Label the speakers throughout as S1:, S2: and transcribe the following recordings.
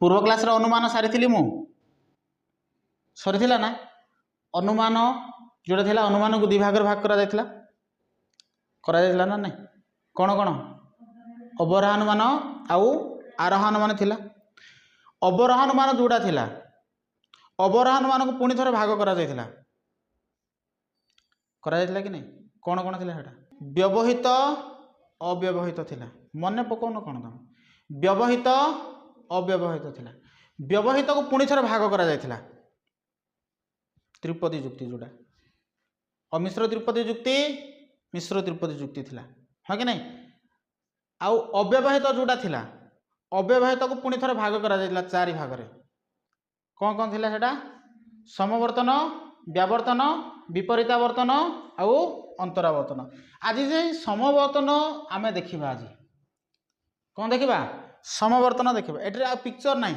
S1: पूर्व क्लास रे अनुमान सारी मु सरी ना अनुमान जोड़ा थिला अनुमान को 2 भाग भाग करा ना नहीं कौन कौन अवरोह अनुमान आउ आरोह अनुमान थिला अवरोह अनुमान जोड़ा थिला अवरोह अनुमान को पुणी थोड़े भाग करा कि नहीं कौन कौन थिला सेटा व्यवहित अव्यवहित थिला मन पकाउन कौन तुम व्यवहित अव्यवहित थिला व्यवहित को पुणी थोड़े भाग करा त्रिपदी जुक्ति जोड़ा अमिश्र त्रिपदी जुक्ति मिश्र त्रिपदी जुक्ति थिला हाँ कि नहीं आउ अव्यवहित जोड़ा थिला अव्यवहित को पुणी थोड़े भाग करा 4 भाग रे कौन कौन थिला सेटा समवर्तन व्यावर्तन विपरीतावर्तन आउ अंतरावर्तन आज जे समवर्तन आमे देखिबा आज कौन देखिबा समवर्तन देखिबा एटरे आ पिक्चर नाही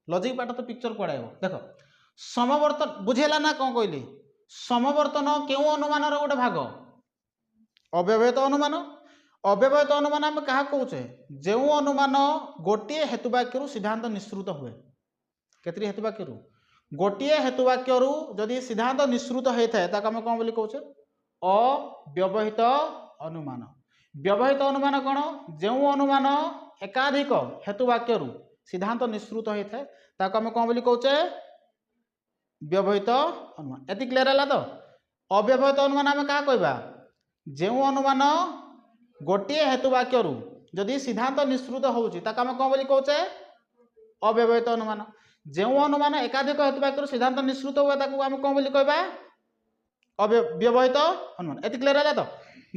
S1: लॉजिक पाठ तो पिक्चर पड़ाइबो देखो समवर्तन बुझेला ना कौन कहली समवर्तन केउ अनुमान रो गोटे भाग अव्यवहित अनुमान आम क्या कौचे जो अनुमान गोटे हेतुवाक्य सिद्धांत निश्रुत हुए केतरी हेतुवाक्य गोटे हेतुवाक्य जदि सिद्धांत निश्रुत होता है ताको आम कौन बोली कौचे अव्यवहित अनुमान व्यवहित अनुमान कौन जो अनुमान एकाधिक हेतुवाक्य सिद्धांत निश्रुत होता है ताको आम कौन बोली कौचे व्यवहित अनुमान एति क्लियर है तो अव्यवहित अनुमान आम क्या कहबा जो अनुमान गोटे हेतुवाक्य जदि सिद्धांत निश्रुत होउची ताको आम कौन बोली कौचे अव्यवहित अनुमान जो अनुमान एकाधिक हेतुवाक्य सिद्धांत निश्रुत हुए ताको आम कौन बोली कहबा अव्यवहित अनुमान एति क्लियर है तो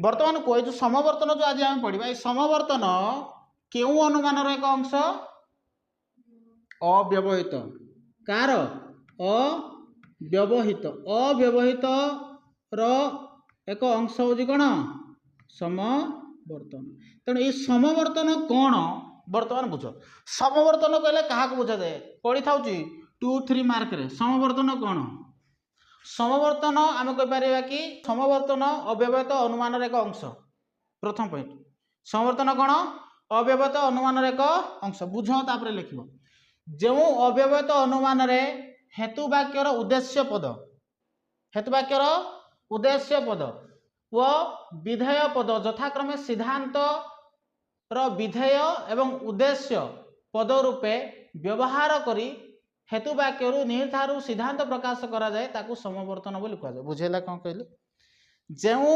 S1: वर्तमान को जो समवर्तन जो आज आम पढ़ा ये समवर्तन केउ अनुमान एक अंश अव्यवहित कार अव्यवहित रो एक अंश हूँ कौन समवर्तन तेणु ये समवर्तन कौन वर्तमान बुझ समवर्तन कहले क्या बुझा जाए पढ़ी था 2-3 मार्क रे समवर्तन कौन समवर्तन आम कहीपर कि समवर्तन अव्यवहित अनुमान एक अंश प्रथम पॉइंट समवर्तन कौन अव्यवहित अनुमान एक अंश बुझ तापर लिख जो अव्यवहित अनुमान रे हेतुवाक्यर उद्देश्य पद व विधेय पद यथाक्रमे सिद्धांत विधेय एवं उद्देश्य पद रूपे व्यवहार करी हेतुवाक्य निहितारु सिद्धांत प्रकाश करा जाए ताकू समवर्तन बोली कहा जाए बुझेला कौन कहले जो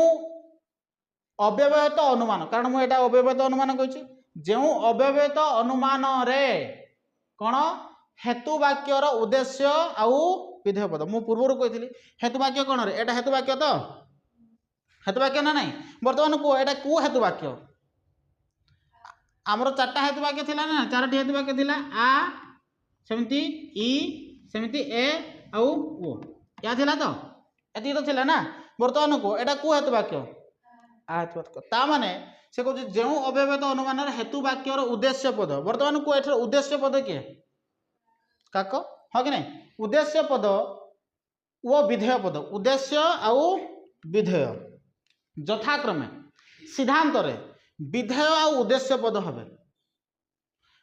S1: अव्यवहित अनुमान कारण मुझे अव्यवहित अनुमान कही जो अव्यवहित अनुमान रे कौन हेतुवाक्यर उद्देश्य आउ विधेय पद मु पूर्व कही हेतुवाक्य कौन रे एटा हेतुवाक्य तो हेतुवाक्य ना नहीं बर्तमान को एटा को हेतुवाक्य आमर 4टा हेतुवाक्य थिला ना 4टी हेतुवाक्य थिला आ सेमती ई सेमती ए आउ ओ या थिला तो एति तो थिला ना बर्तमान को एटा को हेतुवाक्य आ हेतुवाक्य ता माने से कहू जो अव्यवहित अनुमान हेतुवाक्यर उद्देश्य पद बर्तमान को एठर उद्देश्य पद किए काक हाँ कि नहीं उद्देश्य पद वो विधेय पद उद्देश्य आउ विधेय यथाक्रमे सिद्धांत रे विधेय आ उद्देश्य पद हबे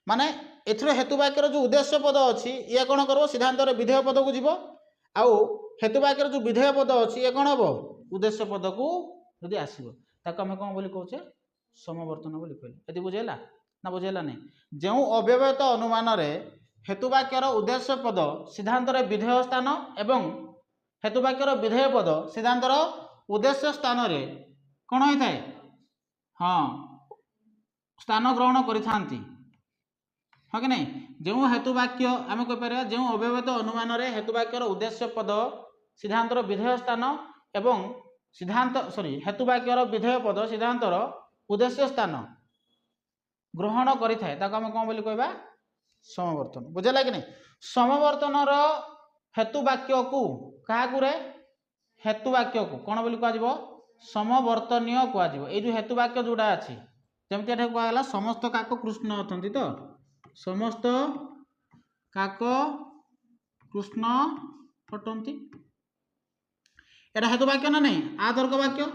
S1: माने एथरो हेतुवाक्यर जो उद्देश्य पद अछि ये कोन करबो सिद्धांत रे विधेय पद को जीवो आउ हेतुवाक्यर जो विधेय पद अछि ये कोन हबो उद्देश्य पद को यदि आसीबो ताको हम कोन बोली कहउछे समवर्तन बोली कहले यदि बुझेला ना बुझेला नहीं जो अव्यवहित अनुमान रे हेतुवाक्यर उद्देश्य पद सिद्धांत रे विधेय स्थान एवं हेतुवाक्यर विधेय पद सिद्धांत रो उद्देश्य स्थान रे कौन होता है हाँ स्थान ग्रहण करिथांती हाँ कि नहीं जो हेतुवाक्य आम कहीपर जो अव्यवहित अनुमान रे हेतुवाक्यर उद्देश्य पद सिद्धांत विधेय स्थान एवं सिद्धांत हेतुवाक्यर विधेय पद सिद्धांत उद्देश्य स्थान ग्रहण करिथाए ताको आम कौन बोली कहबा समवर्तन बुझेला कि नहीं समवर्तन हेतुवाक्य को क्या रे हेतुवाक्य को कौन बोली कह समवर्तनीय कह जो हेतुवाक्य जोड़ा अच्छी जमती कहला समस्त काक कृष्ण अच्छा तो समस्त काक कृष्ण अटंती एटा हेतुवाक्य ना नहीं आ तर्क वाक्य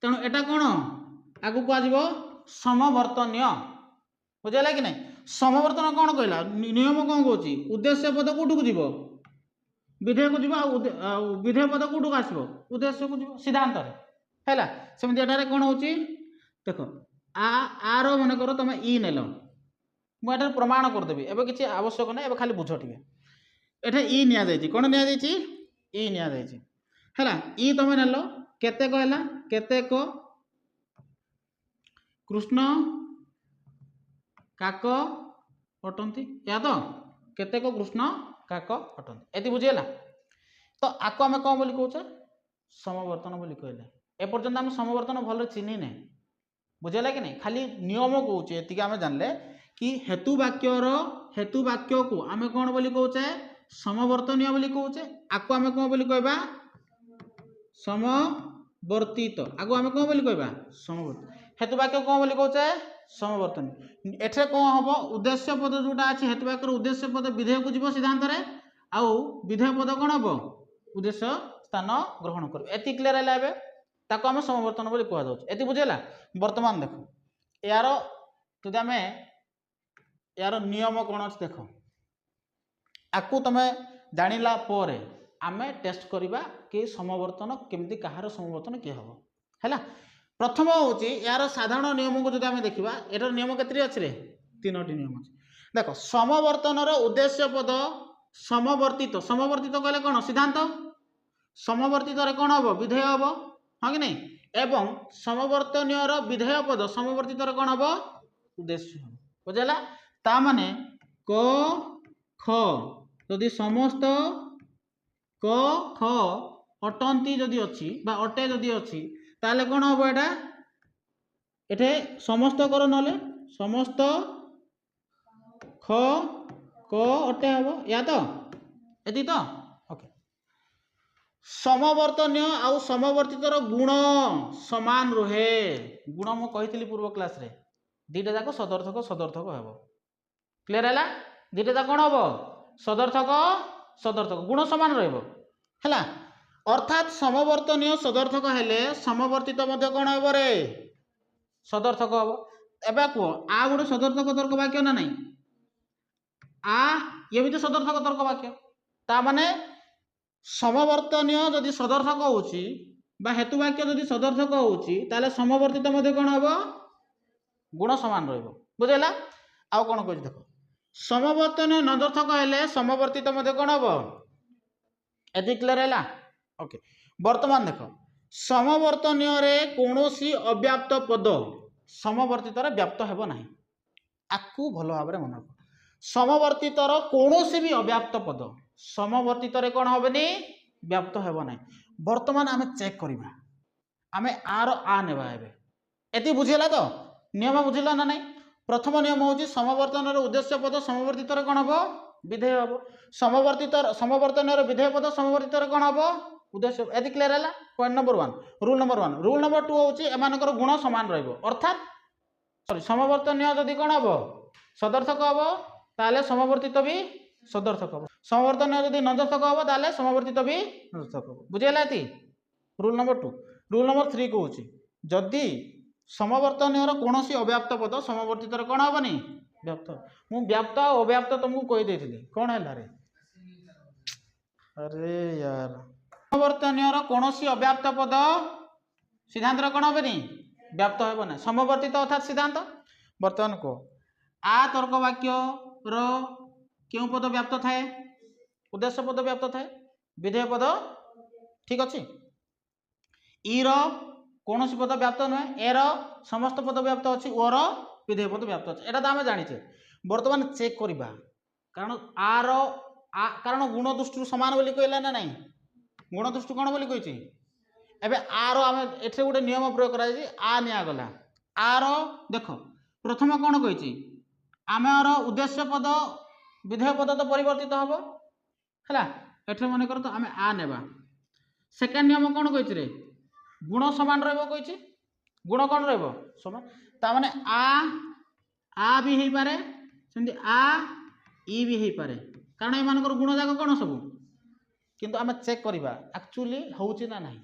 S1: तेणु एटा कौन आगु कह समवर्तनीय बुझेगा कि नहीं समवर्तन कौन कहला नियम कौन कौच उद्देश्य पद कौटू जीव विधेय को जीव विधेय पद कौटू आसो उद्देश्य को जीव सिद्धांत है सेमती एटारे कौन हो देख आर मन कर तुम इ नेल मुझे प्रमाण करदेवी एवं किसी आवश्यक ना एवं खाली बुझ टे एठे इ नि कौन नि इ नि है इ तुम नेल केतेक है केतेक कृष्ण काक अटंती या तो केतेक कृष्ण काक अटंती एति बुझीगला तो आको आम कौन बोली कौचे समवर्तन बोली कहले एपर्यंत आम समवर्तन भल चिन्ह ने बुझेगा कि नहीं खाली नियम कौचे एति आम जानले कि हेतु वाक्य को आम कौन बोली कौचे समवर्तनीय बोली कौचे आको आम कौन बोली कहबा समवर्तित आगो आम कौन बोली कहबा समवर्तित हेतु वाक्य कौन बोली कौचे समवर्तन एठे कौन हम उद्देश्य पद जोटा अच्छे हेतु वाक्य उद्देश्य पद विधेय को जीव सिद्धांत आउ विधेय पद कौन हम उद्देश्य स्थान ग्रहण कर एति क्लियर है ताको आम समवर्तन बोली कह दउछ एति बुझेला वर्तमान देख यार जदि आम यार नियम कौन अच्छे देख आकु तुम जानिला परे आमे टेस्ट करवा कि समवर्तन केमती कहार समवर्तन किए हम है प्रथम हूँ यार साधारण नियम को जो आम देखा यार नियम केतरी अच्छे रे 3टी नियम अच्छे देख समवर्तन उद्देश्य पद समवर्तित समवर्तित कहले कौन सिद्धांत समवर्तित कौन हम विधेय हम हाँ कि नहीं एवं समवर्तनीय विधेय पद समवर्तित कौन हम उद्देश्य हम बुझेगा ता माने क ख यदि समस्त क ख अटंती जदि अच्छी बा अटे जदि अच्छी ताले कौन हम एटा एठे समस्त कर नले समस्त ख क अटे हम या तो एति तो ओके समवर्तनीय आउ समवर्तितर गुण समान रुहे गुण मु कहितली पूर्व क्लास रे दीटा जाक सदर्थक सदर्थक हेबो क्लियर हैला दीटा जाक कोन हेबो सदर्थक सदर्थक गुण समान रहइबो हैला अर्थात समवर्तनीय सदर्थक हेले समवर्तित मध्य कोन हेबो रे सदर्थक हेबो एबे को आ गुड सदर्थक तर्क वाक्य ना नहीं आ ये भी तो सदर्थक तर्क वाक्य ता माने समवर्तनीय जदि सदर्थक होउची बा हेतु वाक्य जदि सदर्थक होउची ताले समवर्तित मध्य कोन हेबो गुण समान रहइबो बुझेला आउ कोन कहै देखो समवर्तनीय नदर्थक हेले समवर्तित मध्य कोन हेबो एति क्लियर हैला ओके वर्तमान देखो समवर्तनीय रे कोनोसी अव्याप्त पद समवर्तित रे व्याप्त हेबो नाही आकु भलो भाबरे मन रख समवर्तित रो कोनोसी भी अव्याप्त पद समवर्तित रे कोन होबेनी व्याप्त हेबो नाही वर्तमान आमे चेक करबा आमे आर आ नेबा हेबे एति बुझिला तो नियम बुझिला ना नहीं प्रथम नियम होची समवर्तन रो उद्देश्य पद समवर्तित रे कोन होबो विधेय होबो समवर्तित समवर्तन रो विधेय पद समवर्तित रे कोन होबो उद्देश्य एति क्लियर हैला पॉइंट नंबर 1 रूल नंबर 2 होची एमानकर गुण समान रहइबो अर्थात सॉरी समवर्तनीय जदि कोन होबो सदर्थक होबो ताले समवर्तित भी सदर्थक होबो समवर्तनीय जदि नदर्थक होबो ताले समवर्तित भी नदर्थक होबो बुझिला एति रूल नंबर 2 रूल नंबर 3 को होची जदि समवर्तनीय कोनोसी अव्याप्त पद समवर्तित रे कोन होबनी व्याप्त मु व्याप्त और अव्याप्त तुमको कहि देथिली कोन हैला रे अरे यार समवर्तनीय कोनोसी अव्याप्त पद सिद्धांत रे कोन होबनी व्याप्त हेबो ना समवर्तित अर्थात सिद्धांत वर्तमान को आ तर्क वाक्य रो क्यों पद व्याप्त थाए उद्देश्य पद व्याप्त थाए विधेय पद ठीक अछि ई रो कोनोसी पद व्याप्त नुहे एर समस्त पद व्याप्त अच्छी ओर विधेय पद व्याप्त अच्छे एटा तो आम जाचे बर्तमान चेक करवा कारण आर कारण गुण दृष्टि सामान बोली कहला ना नहीं गुण दृष्टि कौन बोली कही एबे आर आम एठे गोटे नियम प्रयोग करा आ निगला आर देख प्रथम कौन कही आमर उद्देश्य पद विधेय पद तो परिवर्तित हम है एठे मन कर तो आम आ नेबा सेकेंड नियम कौन कही रे गुण समान रही गुण कौन रमान ताने आ भी हो पारे सेमती आ इ भी हो पारे कारण एमानकर गुण जाक कौन सब किंतु आम चेक करवा एक्चुअली होची ना नहीं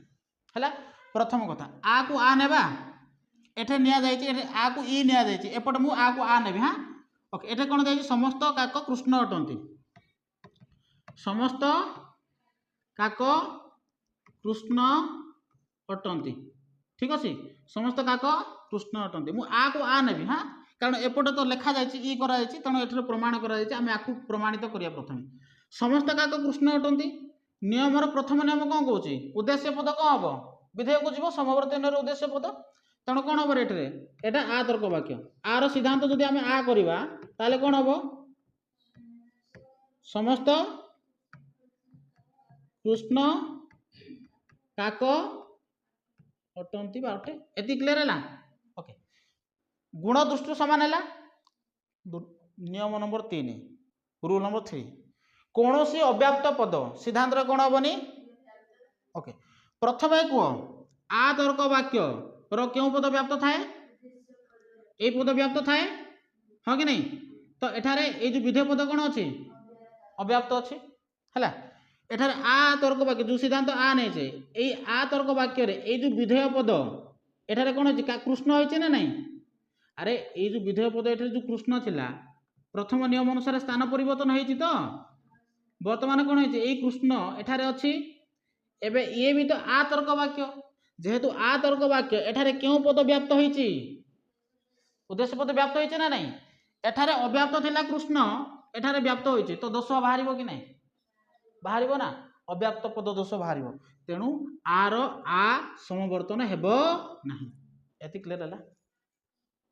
S1: है प्रथम कथा आ को आ नेबा एठे निया जाइए आ को इ निया जाइए एपटे मु आ को आ नेबी हाँ ओके एटा कोन देछि समस्त काक कृष्ण अटंती समस्त काक कृष्ण अटंती ठीक अछि समस्त काक कृष्ण अटंती मु आ को आ नेबी हां कारण एपटे तो लिखा जायछि ई करा जायछि तनो एठरे प्रमाण करा जायछि आमे आकु प्रमाणित करिया प्रथमे समस्त काक कृष्ण अटंती नियमर प्रथम नियम कोन कहउछि उद्देश्य पद कोन हबो विधेय को जीवो समवर्तनर उद्देश्य पद तेणु कौन हम एटे एटा आ तर्क वाक्य आर सिद्धांत जदि आम आ करवा ताले कौन हम समस्त कृष्ण काक अटंती बाटे एति क्लियर है ओके गुण दृष्टि समान है नियम नंबर 3 रूल नंबर 3 कौन सी अव्याप्त पद सिद्धांत कौन हेनी ओके प्रथम कह आ तर्क वाक्य रो क्यों पद व्याप्त थाए ए पद व्याप्त थाए हाँ कि नहीं तो एठारे ए जो विधेय पद कौन अच्छी अव्याप्त अच्छी है एठारे आ तर्क वाक्य जो सिद्धांत आ नहीं छे ए आ तर्क वाक्य रे ए जो विधेय पद एठारे कौन अच्छी कृष्ण होइछे ना नहीं अरे ए जो विधेय पद एठारे जो कृष्ण थिला प्रथम नियम अनुसार स्थान परिवर्तन होइछि तो वर्तमान कौन होइछे ए कृष्ण एठारे अच्छी एबे ये भी तो आ तर्क वाक्य जेहेतु आ तर्क वाक्य एठारे क्यों पद व्याप्त होइछि उद्देश्य पद व्याप्त होइछि ना नहीं एठारे अव्याप्त थिला कृष्ण एठारे व्याप्त होइछि तो दोष बाहरिबो कि नहीं बाहरिबो ना अव्याप्त पद दोष बाहरिबो तेणु आर आ समवर्तन हेबो नाही एति क्लियर हला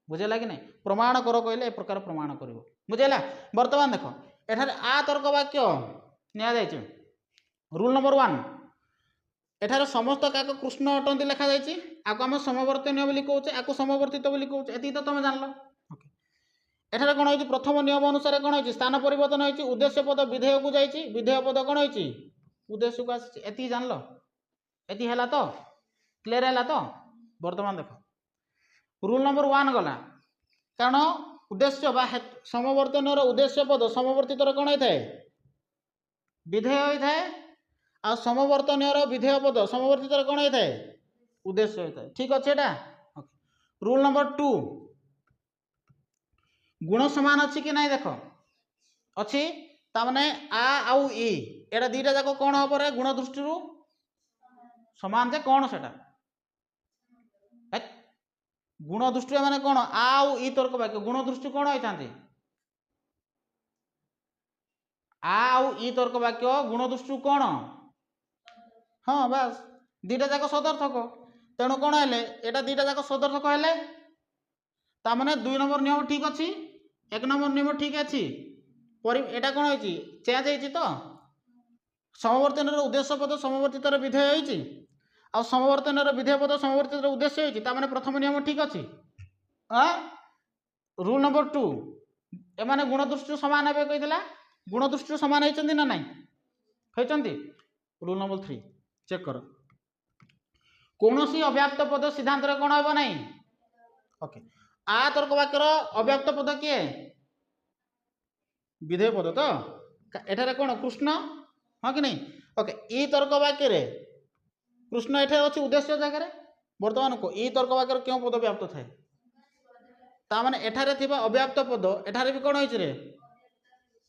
S1: बुझेला कि नहीं प्रमाण करो कहले ए प्रकार प्रमाण करिवो बुझेला वर्तमान देखो एठारे आ तर्क वाक्य निया जाइछि रूल नंबर 1 एठारे समस्त काक कृष्ण अटंती लिखा जाइछि आको हम समवर्तनीय बोली कहउछे आको समवर्तित बोली कहउछे एति तो तुम जानलो ओके एठारे कोन होइछि प्रथम नियम अनुसार कोन होइछि स्थान परिवर्तन होइछि उद्देश्य पद विधेय को जाइछि विधेय पद कोन होइछि उद्देश्य को आछि एति जानलो एति हैला तो क्लियर हैला तो वर्तमान देखो रूल नंबर 1 गला कारण उद्देश्य बा समवर्तनर उद्देश्य पद समवर्तितर कोन होइथाय विधेय होइथाय आ समवर्तनर विधेय पद समवर्तितर कोन होइथाय उद्देश्य होइथाय ठीक अछि एटा रूल नंबर 2 गुण समान अछि कि नहीं देखो अछि ता माने आ आउ ई एटा दीटा जाको कोन हो परे गुण दृष्टि रु समान जे कोन सेटा गुण दृष्टि माने कोन आ आउ ई तर्क वाक्य गुण दृष्टि कोन होइतांती आ आउ ई तर्क वाक्य गुण दृष्टि कोन हाँ बस दीटा जाक सदर्थक तेणु कौन है एटा दीटा जाक सदर्थक है ता माने 2 नंबर नियम ठीक अच्छी 1 नंबर नियम ठीक अच्छी एटा कौन होइछि चेंज होइछि तो समवर्तनर उद्देश्य पद समवर्तितर विधेय होइछि आ समवर्तनर विधेय पद समवर्तितर उद्देश्य होइछि ता माने प्रथम नियम ठीक अच्छी रूल नंबर 2 ए माने गुण दृष्टि समान हेबे कहितला गुण दृष्टि समान होइछन्ति ना नहीं होइछन्ति रूल नंबर 3 चेक करो कौन सी अव्याप्त पद सिद्धांत कौन हम ना ओके आ तर्क वाक्यर अव्याप्त पद किए विधेय पद तो एठारे कौन कृष्ण हाँ कि नहीं ओके ई तर्क वाक्य कृष्ण एठारे अच्छी उद्देश्य जगह वर्तमान को ई तर्क वाक्यर क्यों पद व्याप्त थाए ता माने एठारे थिबा अव्याप्त पद एठारे भी कौन होइछ रे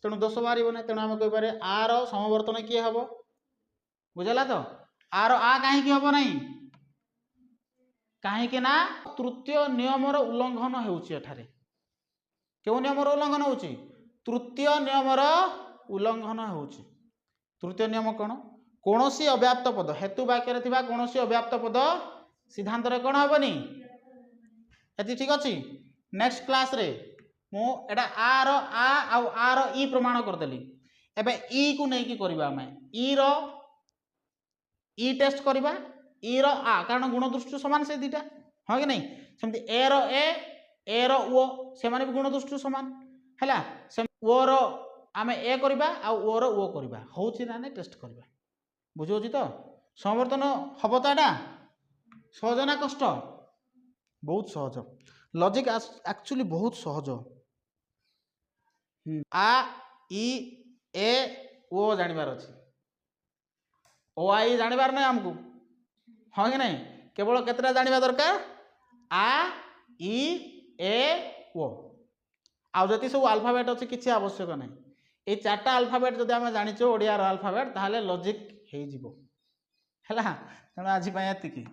S1: तेणु दोष बाहरिबो नै तेणु हम कहि पारे आर समवर्तन किए हबो बुझला तो आर आ कहीं की हबो नहीं कहीं ना तृतीय नियमर उल्लंघन होउछि एठारे केउ नियमर उल्लंघन होउछि तृतीय नियमर उल्लंघन होउछि तृतीय नियम कोन कोनोसी अव्याप्त पद हेतु वाक्य रे थिबा कोनोसी अव्याप्त पद सिद्धांत रे कोन हबनी एति ठीक अछि नेक्स्ट क्लास रे मु एटा आर आ आउ आर ई प्रमाण कर देली एबे ई को नै की करबा हम ई रो ई टेस्ट करबा ई रो आ कारण गुण दृष्टि समान से दीटा हाँ कि नहीं सेमती ए रो ओ से माने भी गुण दृष्टि समान हैला से ओ रो आमे ए करबा आ ओ रो ओ करबा होउछि ना नै टेस्ट करबा बुझोछि तो समवर्तन हबो तो एटा सहज ना कष्ट बहुत सहज लॉजिक एक्चुअली बहुत सहज आ ई ए ओ जानिबार अछि ओ आई जानिबार नै हमको हाँ कि नहीं केवल केतरा जानिबा दरकार आ ई ए ओ आउ जति सब अल्फाबेट अच्छे किसी आवश्यक ना ये चार्टा अल्फाबेट जब आम जाचु ओडियार अल्फाबेट ताहले लॉजिक हो है तेणु आज ये